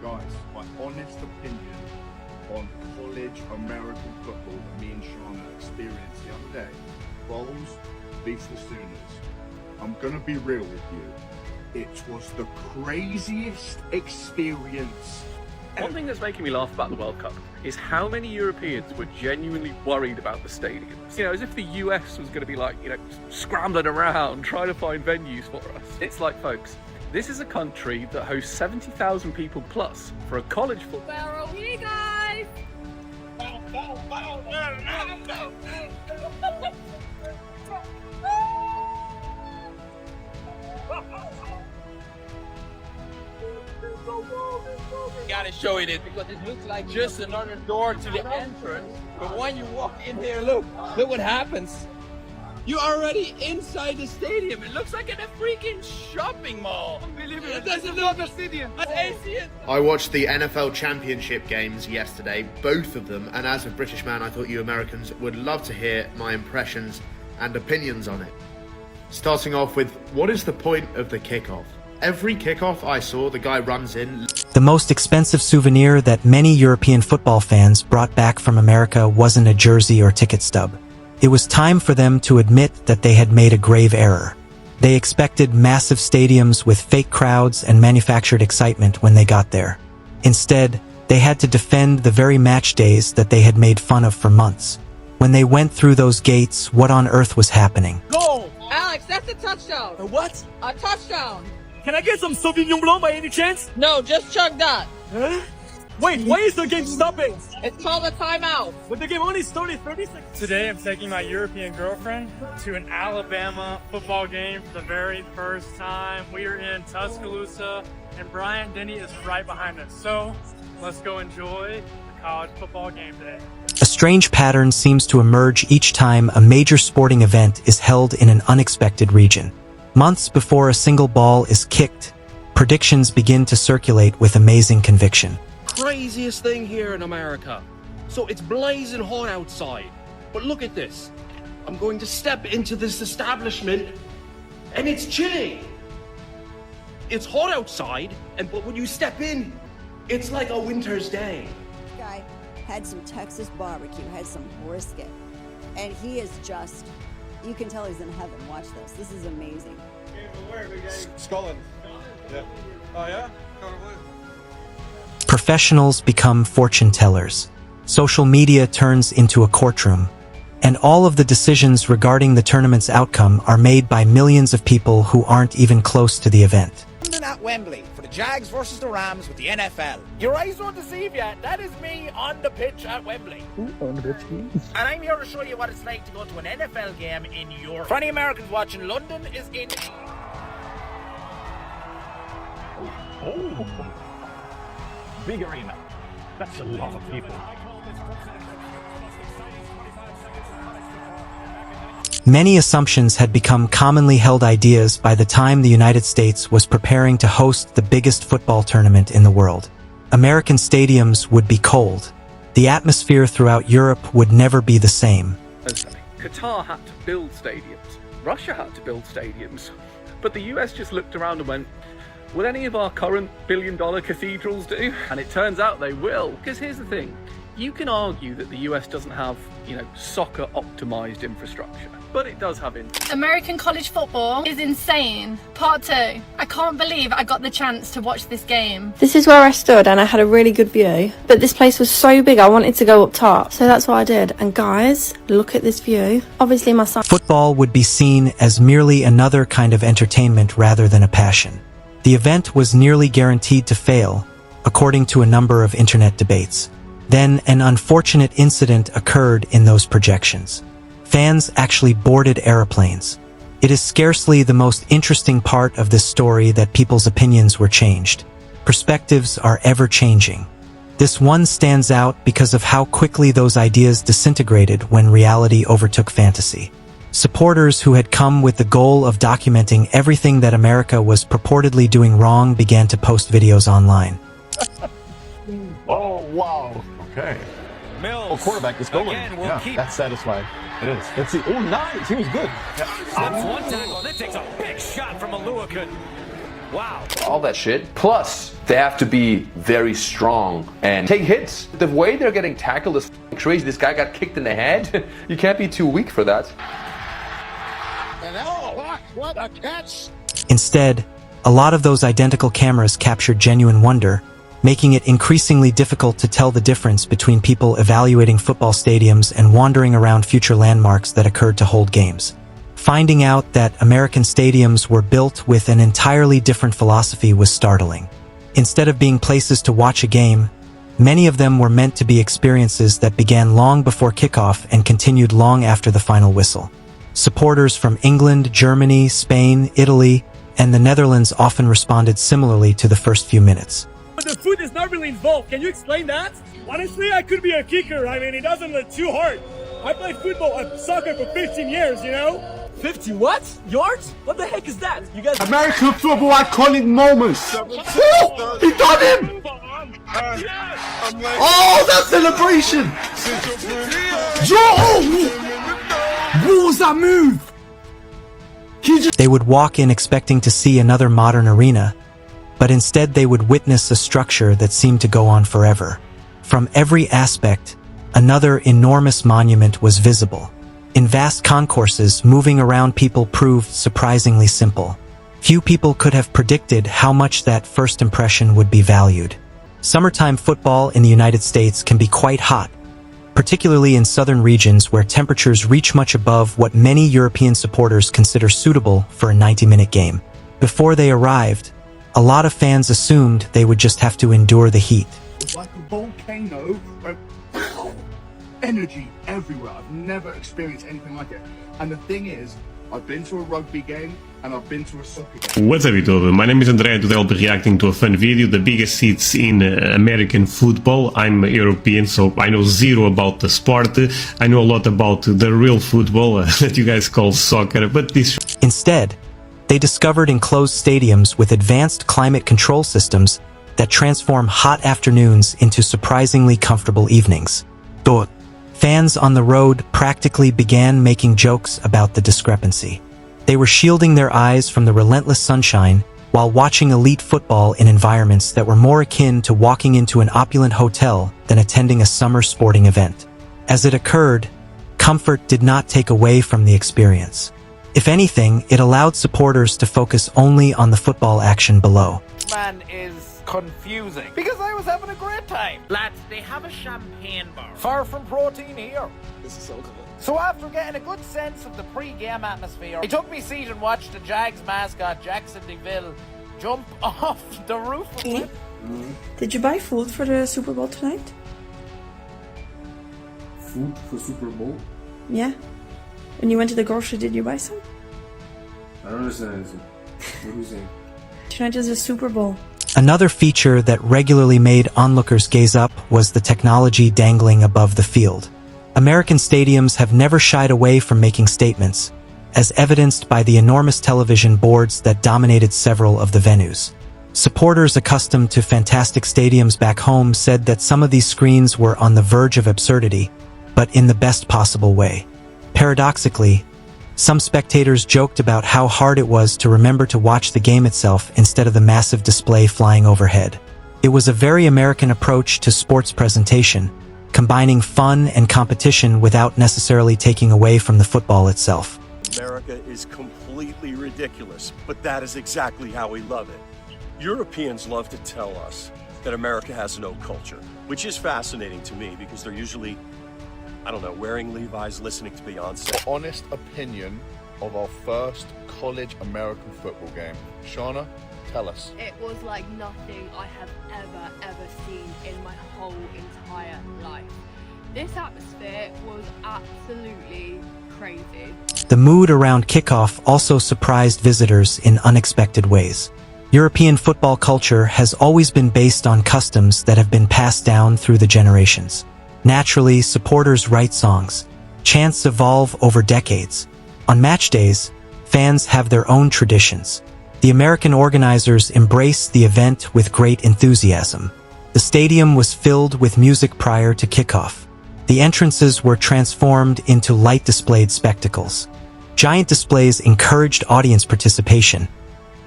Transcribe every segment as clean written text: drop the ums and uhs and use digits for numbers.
guys, my honest opinion on college American football that me and Shauna experienced the other day. Vols beats the Sooners. I'm gonna be real with you. It was the craziest experience. One thing that's making me laugh about the World Cup is how many Europeans were genuinely worried about the stadiums. You know, as if the US was going to be like, you know, scrambling around trying to find venues for us. It's like, folks, this is a country that hosts 70,000 people plus for a college football. Where are we, guys? Gotta show you this because it looks like just another door to the entrance. But when you walk in here, look what happens. You're already inside the stadium. It looks like in a freaking shopping mall. It doesn't look like a stadium. I watched the NFL Championship games yesterday, both of them, and as a British man, I thought you Americans would love to hear my impressions and opinions on it. Starting off with, what is the point of the kickoff? Every kickoff I saw, the guy runs in. The most expensive souvenir that many European football fans brought back from America wasn't a jersey or ticket stub. It was time for them to admit that they had made a grave error. They expected massive stadiums with fake crowds and manufactured excitement when they got there. Instead, they had to defend the very match days that they had made fun of for months. When they went through those gates, what on earth was happening? Goal! Alex, that's a touchdown. A what? A touchdown. Can I get some Sauvignon Blanc by any chance? No, just chug that. Huh? Wait, why is the game stopping? It's called a timeout. But the game only started 30 seconds. Today I'm taking my European girlfriend to an Alabama football game for the very first time. We are in Tuscaloosa and Bryant Denny is right behind us. So let's go enjoy the college football game today. A strange pattern seems to emerge each time a major sporting event is held in an unexpected region. Months before a single ball is kicked, predictions begin to circulate with amazing conviction. Craziest thing here in America. So it's blazing hot outside, but look at this. I'm going to step into this establishment and it's chilly. It's hot outside, but when you step in, it's like a winter's day. This guy had some Texas barbecue, had some brisket, and he is just, you can tell he's in heaven. Watch this. This is amazing. Scotland. Yeah. Oh yeah? Professionals become fortune tellers. Social media turns into a courtroom. And all of the decisions regarding the tournament's outcome are made by millions of people who aren't even close to the event. London at Wembley for the Jags versus the Rams with the NFL. Your eyes don't deceive you. That is me on the pitch at Wembley. On the pitch. And I'm here to show you what it's like to go to an NFL game in Europe. For any Americans watching, London is in... Oh. Big arena. That's a lot of people. Many assumptions had become commonly held ideas by the time the United States was preparing to host the biggest football tournament in the world. American stadiums would be cold. The atmosphere throughout Europe would never be the same. Qatar had to build stadiums. Russia had to build stadiums. But the US just looked around and went, will any of our current billion-dollar cathedrals do? And it turns out they will. Because here's the thing. You can argue that the US doesn't have, soccer-optimized infrastructure. But it does have American college football is insane. Part 2. I can't believe I got the chance to watch this game. This is where I stood and I had a really good view. But this place was so big I wanted to go up top. So that's what I did. And guys, look at this view. Obviously my son... Football would be seen as merely another kind of entertainment rather than a passion. The event was nearly guaranteed to fail, according to a number of internet debates. Then an unfortunate incident occurred in those projections. Fans actually boarded airplanes. It is scarcely the most interesting part of this story that people's opinions were changed. Perspectives are ever changing. This one stands out because of how quickly those ideas disintegrated when reality overtook fantasy. Supporters who had come with the goal of documenting everything that America was purportedly doing wrong began to post videos online. Oh, wow. Okay. Mills. Oh, quarterback is going. That's satisfying. It is. Let's see. Oh, nice. He was good. That's one tackle. That takes a big shot from Aluakun. Wow. All that shit. Plus, they have to be very strong and take hits. The way they're getting tackled is crazy. This guy got kicked in the head. You can't be too weak for that. What a catch! Instead, a lot of those identical cameras captured genuine wonder, making it increasingly difficult to tell the difference between people evaluating football stadiums and wandering around future landmarks that occurred to hold games. Finding out that American stadiums were built with an entirely different philosophy was startling. Instead of being places to watch a game, many of them were meant to be experiences that began long before kickoff and continued long after the final whistle. Supporters from England, Germany, Spain, Italy, and the Netherlands often responded similarly to the first few minutes. But the food is not really involved. Can you explain that? Honestly, I could be a kicker. I mean, it doesn't look too hard. I played soccer for 15 years, you know? 50 what? Yards? What the heck is that? You guys... American football iconic moments. Oh, he done him! Oh, that celebration! What was that move? They would walk in expecting to see another modern arena, but instead they would witness a structure that seemed to go on forever. From every aspect, another enormous monument was visible. In vast concourses, moving around people proved surprisingly simple. Few people could have predicted how much that first impression would be valued. Summertime football in the United States can be quite hot, particularly in southern regions where temperatures reach much above what many European supporters consider suitable for a 90-minute game. Before they arrived, a lot of fans assumed they would just have to endure the heat. It's like a volcano. Energy everywhere. I've never experienced anything like it. And the thing is, I've been to a rugby game and I've been to a soccer game. What's up YouTube? My name is Andrea and today I'll be reacting to a fun video, the biggest hits in American football. I'm European, so I know zero about the sport. I know a lot about the real football that you guys call soccer, but this... Instead, they discovered enclosed stadiums with advanced climate control systems that transform hot afternoons into surprisingly comfortable evenings. Fans on the road practically began making jokes about the discrepancy. They were shielding their eyes from the relentless sunshine while watching elite football in environments that were more akin to walking into an opulent hotel than attending a summer sporting event. As it occurred, comfort did not take away from the experience. If anything, it allowed supporters to focus only on the football action below. Man is confusing because I was having a great time. Lads, they have a champagne bar. Far from protein here. This is so cool. So after getting a good sense of the pre-game atmosphere, I took me seat and watched the Jags mascot Jackson DeVille jump off the roof of it. Did you buy food for the Super Bowl tonight? Food for Super Bowl? Yeah. When you went to the grocery, did you buy some? I don't understand anything. What are you saying? Tonight is the Super Bowl. Another feature that regularly made onlookers gaze up was the technology dangling above the field. American stadiums have never shied away from making statements, as evidenced by the enormous television boards that dominated several of the venues. Supporters accustomed to fantastic stadiums back home said that some of these screens were on the verge of absurdity, but in the best possible way. Paradoxically, some spectators joked about how hard it was to remember to watch the game itself instead of the massive display flying overhead. It was a very American approach to sports presentation, combining fun and competition without necessarily taking away from the football itself. America is completely ridiculous, but that is exactly how we love it. Europeans love to tell us that America has no culture, which is fascinating to me because they're usually, I don't know, wearing Levi's, listening to Beyonce. Honest opinion of our first college American football game. Shauna, tell us. It was like nothing I have ever seen in my whole entire life. This atmosphere was absolutely crazy. The mood around kickoff also surprised visitors in unexpected ways. European football culture has always been based on customs that have been passed down through the generations. Naturally, supporters write songs. Chants evolve over decades. On match days, fans have their own traditions. The American organizers embrace the event with great enthusiasm. The stadium was filled with music prior to kickoff. The entrances were transformed into light-displayed spectacles. Giant displays encouraged audience participation,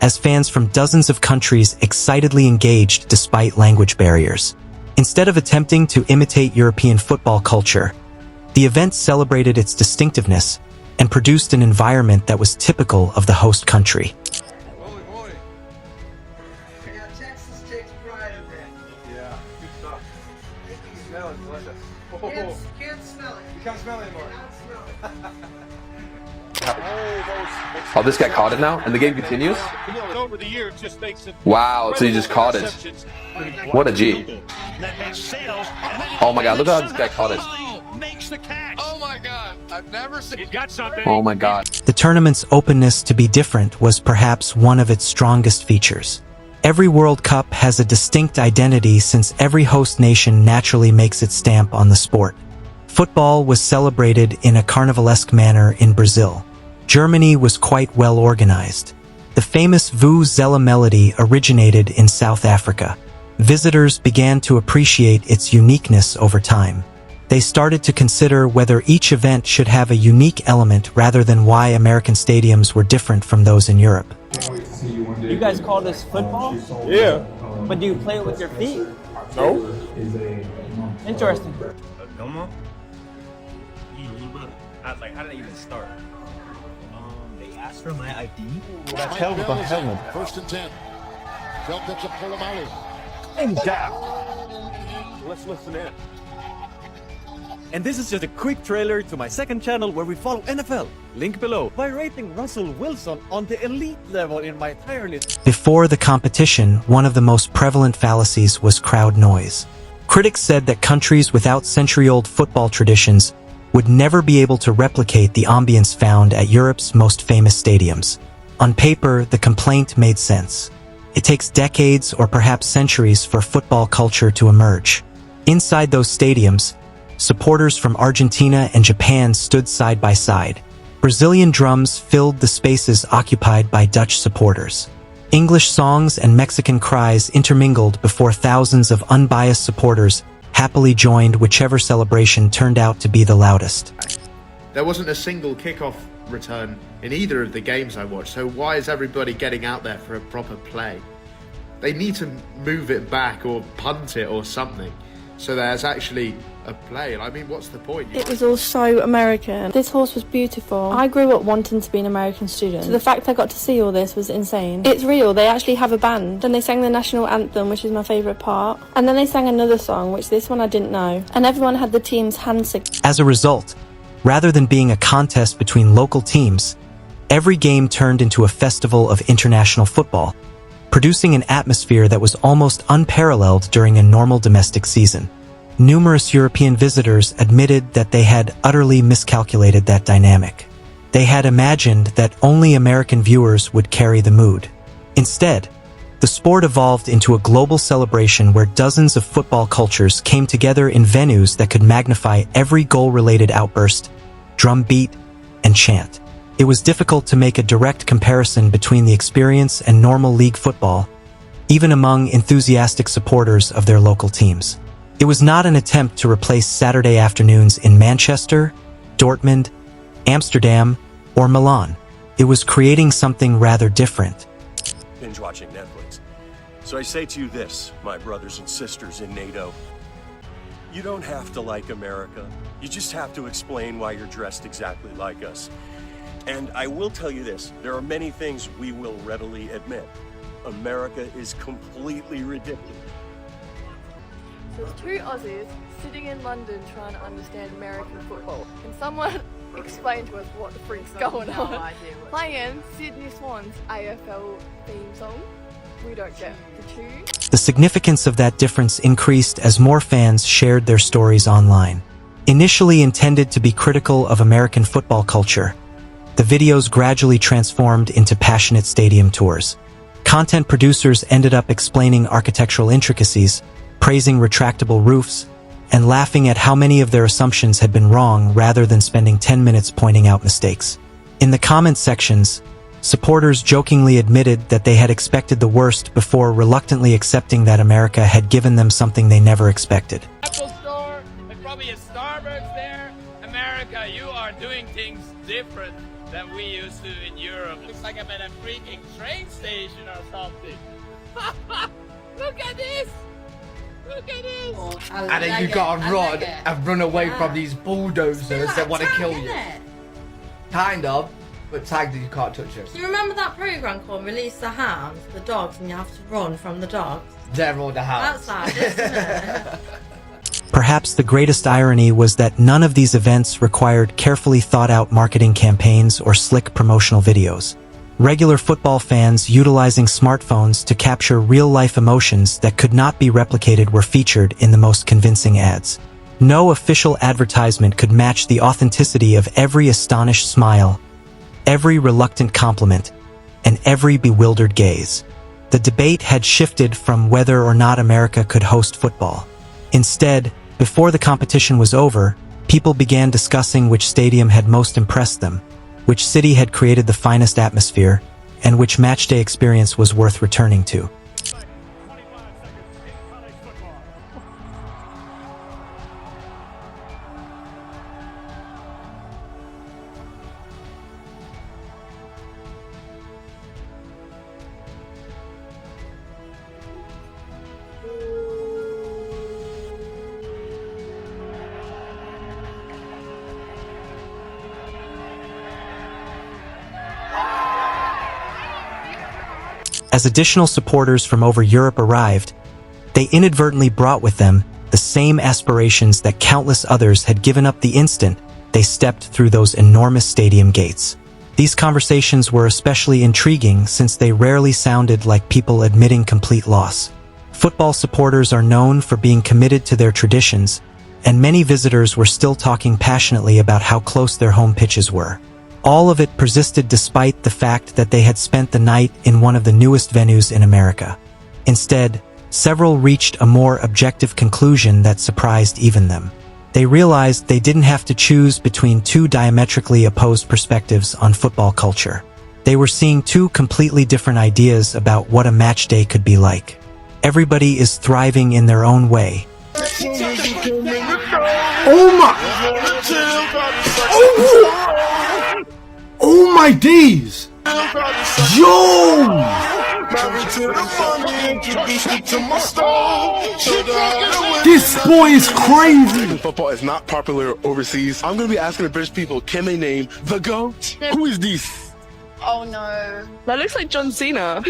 as fans from dozens of countries excitedly engaged despite language barriers. Instead of attempting to imitate European football culture, the event celebrated its distinctiveness and produced an environment that was typical of the host country. Texas takes pride in that. Yeah, good stuff. It smells delicious. Can't smell it. You can't smell it anymore. Oh, this guy caught it now, and the game continues? Over the year, it just makes it. Wow, so he just caught it. What a G. Oh my god, look how this guy caught it. Oh my god, I've never seen. He's got something. Oh my god. The tournament's openness to be different was perhaps one of its strongest features. Every World Cup has a distinct identity since every host nation naturally makes its stamp on the sport. Football was celebrated in a carnivalesque manner in Brazil. Germany was quite well organized. The famous Vuvuzela melody originated in South Africa. Visitors began to appreciate its uniqueness over time. They started to consider whether each event should have a unique element rather than why American stadiums were different from those in Europe. You guys call this football? Yeah. But do you play it with your feet? No. Interesting. Like, how did I even start? They asked for my ID. That's hell with a helmet. First and 10. Felt that's a Polamalu. And down. Let's listen in. And this is just a quick trailer to my second channel where we follow NFL. Link below. By rating Russell Wilson on the elite level in my tier list. Before the competition, one of the most prevalent fallacies was crowd noise. Critics said that countries without century-old football traditions would never be able to replicate the ambience found at Europe's most famous stadiums. On paper, the complaint made sense. It takes decades or perhaps centuries for football culture to emerge. Inside those stadiums, supporters from Argentina and Japan stood side by side. Brazilian drums filled the spaces occupied by Dutch supporters. English songs and Mexican cries intermingled before thousands of unbiased supporters happily joined whichever celebration turned out to be the loudest. There wasn't a single kickoff return in either of the games I watched, so why is everybody getting out there for a proper play? They need to move it back or punt it or something so there's actually a play. I mean, what's the point? It was all so American. This horse was beautiful. I grew up wanting to be an American student. So the fact I got to see all this was insane. It's real. They actually have a band. And they sang the national anthem, which is my favourite part. And then they sang another song, which this one I didn't know. And everyone had the team's hand signal. As a result, rather than being a contest between local teams, every game turned into a festival of international football, producing an atmosphere that was almost unparalleled during a normal domestic season. Numerous European visitors admitted that they had utterly miscalculated that dynamic. They had imagined that only American viewers would carry the mood. Instead, the sport evolved into a global celebration where dozens of football cultures came together in venues that could magnify every goal-related outburst, drum beat, and chant. It was difficult to make a direct comparison between the experience and normal league football, even among enthusiastic supporters of their local teams. It was not an attempt to replace Saturday afternoons in Manchester, Dortmund, Amsterdam, or Milan. It was creating something rather different. Binge watching Netflix. So I say to you this, my brothers and sisters in NATO. You don't have to like America. You just have to explain why you're dressed exactly like us. And I will tell you this, there are many things we will readily admit. America is completely ridiculous. So there's two Aussies sitting in London trying to understand American football. Can someone explain to us what the freak's going on? Playing Sydney Swans AFL theme song. We don't get the tune. The significance of that difference increased as more fans shared their stories online. Initially intended to be critical of American football culture, the videos gradually transformed into passionate stadium tours. Content producers ended up explaining architectural intricacies, praising retractable roofs, and laughing at how many of their assumptions had been wrong rather than spending 10 minutes pointing out mistakes. In the comment sections, supporters jokingly admitted that they had expected the worst before reluctantly accepting that America had given them something they never expected. Apple store, there's probably a Starbucks there. America, you are doing things different. than we used to in Europe. Looks like I'm at a freaking train station or something. Look at this! Look at this! And then you gotta run and run away from these bulldozers that want to kill you. Kind of, but tagged you can't touch it. Do you remember that program called Release the Hounds, the dogs, and you have to run from the dogs? They're all the hounds. That's sad, isn't it? Perhaps the greatest irony was that none of these events required carefully thought-out marketing campaigns or slick promotional videos. Regular football fans utilizing smartphones to capture real-life emotions that could not be replicated were featured in the most convincing ads. No official advertisement could match the authenticity of every astonished smile, every reluctant compliment, and every bewildered gaze. The debate had shifted from whether or not America could host football. Instead, before the competition was over, people began discussing which stadium had most impressed them, which city had created the finest atmosphere, and which matchday experience was worth returning to. As additional supporters from over Europe arrived, they inadvertently brought with them the same aspirations that countless others had given up the instant they stepped through those enormous stadium gates. These conversations were especially intriguing since they rarely sounded like people admitting complete loss. Football supporters are known for being committed to their traditions, and many visitors were still talking passionately about how close their home pitches were. All of it persisted despite the fact that they had spent the night in one of the newest venues in America. Instead, several reached a more objective conclusion that surprised even them. They realized they didn't have to choose between two diametrically opposed perspectives on football culture. They were seeing two completely different ideas about what a match day could be like. Everybody is thriving in their own way. Oh my! Oh my days! Yo! This boy is crazy! Football is not popular overseas. I'm gonna be asking the British people, can they name the GOAT? Who is this? Oh no. That looks like John Cena.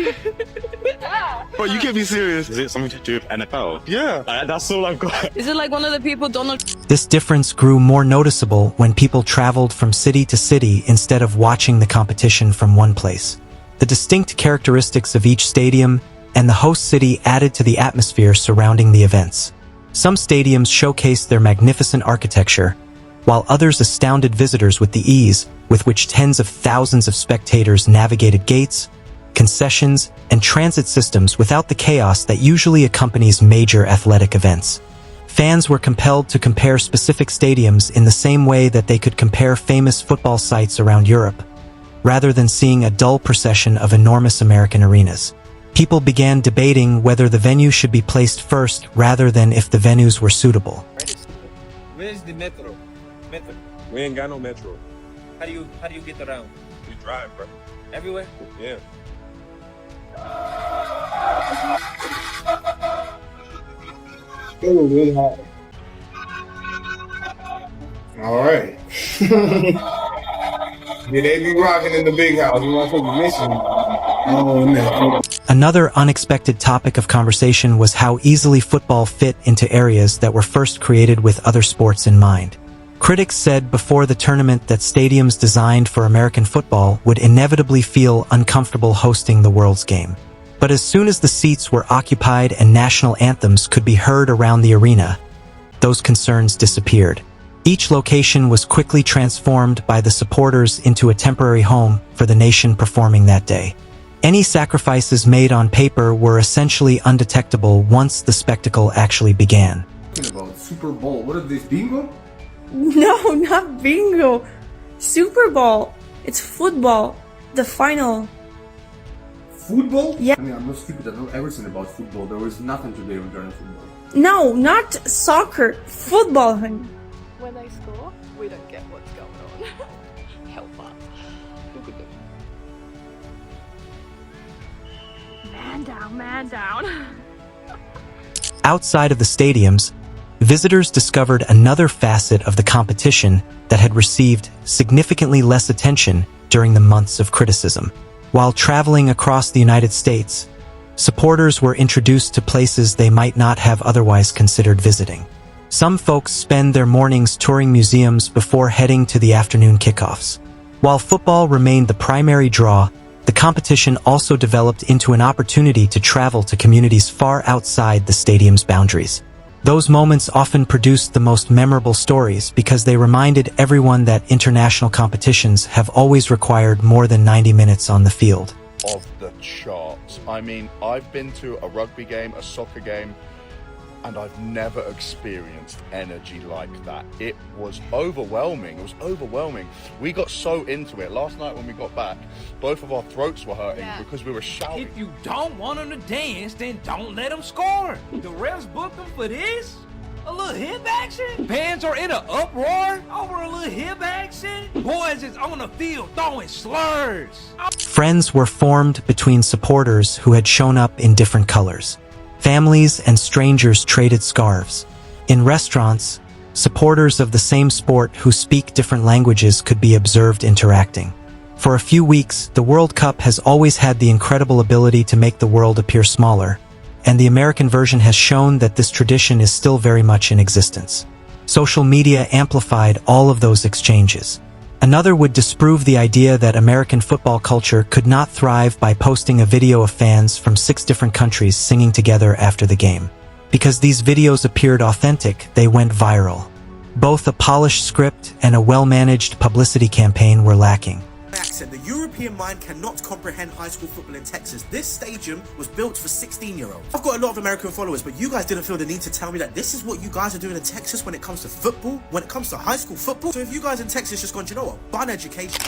Bro, you can't be serious. Is it something to do with NFL? Yeah. That's all I've got. Is it like one of the people Donald... This difference grew more noticeable when people traveled from city to city instead of watching the competition from one place. The distinct characteristics of each stadium and the host city added to the atmosphere surrounding the events. Some stadiums showcased their magnificent architecture, while others astounded visitors with the ease with which tens of thousands of spectators navigated gates, concessions, and transit systems without the chaos that usually accompanies major athletic events. Fans were compelled to compare specific stadiums in the same way that they could compare famous football sites around Europe, rather than seeing a dull procession of enormous American arenas. People began debating whether the venue should be placed first rather than if the venues were suitable. Where's the metro? Metro. We ain't got no metro. How do you get around? We drive, bro. Everywhere? Yeah. It was really hot. Alright. Yeah, they be rocking in the big house. You motherfuckers missing. Oh, no. Another unexpected topic of conversation was how easily football fit into areas that were first created with other sports in mind. Critics said before the tournament that stadiums designed for American football would inevitably feel uncomfortable hosting the world's game. But as soon as the seats were occupied and national anthems could be heard around the arena, those concerns disappeared. Each location was quickly transformed by the supporters into a temporary home for the nation performing that day. Any sacrifices made on paper were essentially undetectable once the spectacle actually began. About Super Bowl. What is this, bingo? No, not bingo. Super Bowl. It's football. The final. Football? Yeah. I mean, I'm not stupid. I know everything about football. There was nothing today regarding football. No, not soccer. Football, honey. When they score, we don't get what's going on. Help us. down, man down. Outside of the stadiums, visitors discovered another facet of the competition that had received significantly less attention during the months of criticism. While traveling across the United States, supporters were introduced to places they might not have otherwise considered visiting. Some folks spend their mornings touring museums before heading to the afternoon kickoffs. While football remained the primary draw, the competition also developed into an opportunity to travel to communities far outside the stadium's boundaries. Those moments often produced the most memorable stories because they reminded everyone that international competitions have always required more than 90 minutes on the field. Of the charts. I mean, I've been to a rugby game, a soccer game, and I've never experienced energy like that. It was overwhelming. It was overwhelming. We got so into it. Last night when we got back, both of our throats were hurting because we were shouting. If you don't want them to dance, then don't let them score. The refs booked them for this? A little hip action? Fans are in an uproar over a little hip action? Boys is on the field throwing slurs. Friends were formed between supporters who had shown up in different colors. Families and strangers traded scarves. In restaurants, supporters of the same sport who speak different languages could be observed interacting. For a few weeks, the World Cup has always had the incredible ability to make the world appear smaller, and the American version has shown that this tradition is still very much in existence. Social media amplified all of those exchanges. Another would disprove the idea that American football culture could not thrive by posting a video of fans from 6 different countries singing together after the game. Because these videos appeared authentic, they went viral. Both a polished script and a well-managed publicity campaign were lacking. Accent. The European mind cannot comprehend high school football in Texas. This stadium was built for 16-year-olds. I've got a lot of American followers, but you guys didn't feel the need to tell me that this is what you guys are doing in Texas when it comes to football, when it comes to high school football. So if you guys in Texas just gone, do you know what? Bun education.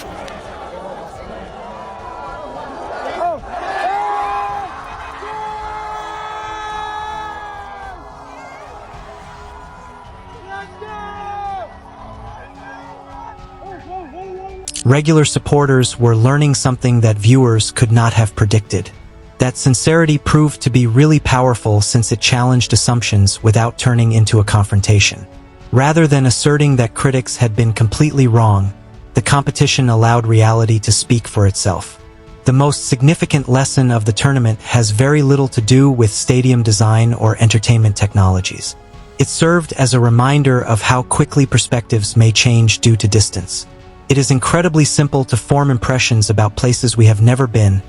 Regular supporters were learning something that viewers could not have predicted. That sincerity proved to be really powerful since it challenged assumptions without turning into a confrontation. Rather than asserting that critics had been completely wrong, the competition allowed reality to speak for itself. The most significant lesson of the tournament has very little to do with stadium design or entertainment technologies. It served as a reminder of how quickly perspectives may change due to distance. It is incredibly simple to form impressions about places we have never been,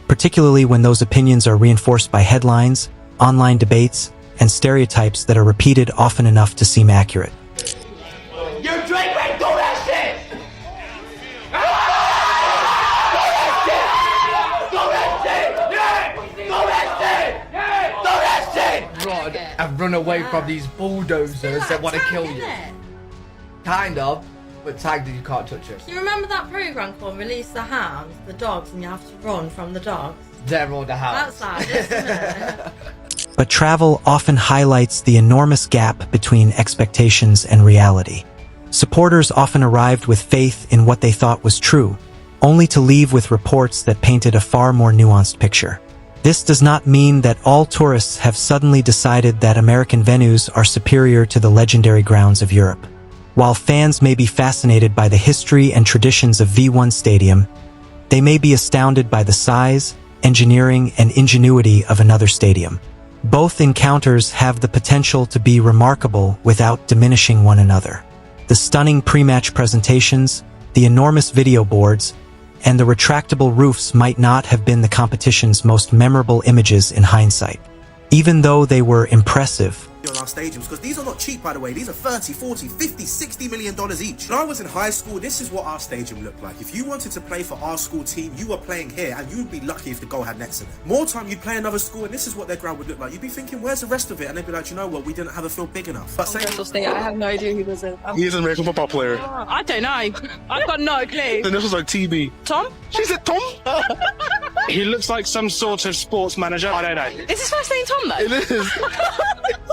particularly when those opinions are reinforced by headlines, online debates, and stereotypes that are repeated often enough to seem accurate. You're Drake, right? Do that shit! I've run away from these bulldozers that want to kill you. Kind of. But tagged you can't touch it. Do you remember that program called Release the Hounds, the dogs, and you have to run from the dogs? They're all the hounds. That's that, isn't it? But travel often highlights the enormous gap between expectations and reality. Supporters often arrived with faith in what they thought was true, only to leave with reports that painted a far more nuanced picture. This does not mean that all tourists have suddenly decided that American venues are superior to the legendary grounds of Europe. While fans may be fascinated by the history and traditions of V1 Stadium, they may be astounded by the size, engineering, and ingenuity of another stadium. Both encounters have the potential to be remarkable without diminishing one another. The stunning pre-match presentations, the enormous video boards, and the retractable roofs might not have been the competition's most memorable images in hindsight, even though they were impressive. On our stadiums, because these are not cheap, by the way. These are 30, 40, 50, 60 million dollars each. When I was in high school, this is what our stadium looked like. If you wanted to play for our school team, you were playing here, and you would be lucky if the goal had nets in it. More time, you'd play another school, and this is what their ground would look like. You'd be thinking, where's the rest of it? And they'd be like, you know what, we didn't have a field big enough. But State, I have no idea who was in. He's an American football player. I don't know. I've got no clue. And this was like TB. Tom? She said Tom? He looks like some sort of sports manager. I don't know. Is his first name Tom, though? It is.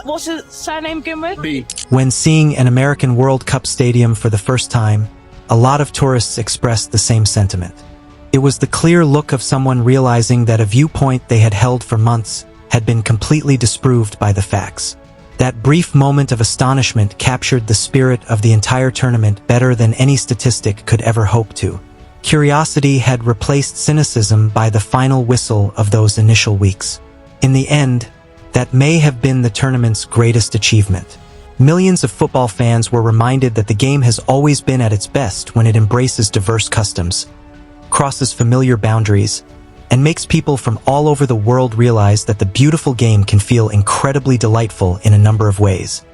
What's his surname begin with? B. When seeing an American World Cup stadium for the first time, a lot of tourists expressed the same sentiment. It was the clear look of someone realizing that a viewpoint they had held for months had been completely disproved by the facts. That brief moment of astonishment captured the spirit of the entire tournament better than any statistic could ever hope to. Curiosity had replaced cynicism by the final whistle of those initial weeks. In the end, that may have been the tournament's greatest achievement. Millions of football fans were reminded that the game has always been at its best when it embraces diverse customs, crosses familiar boundaries, and makes people from all over the world realize that the beautiful game can feel incredibly delightful in a number of ways.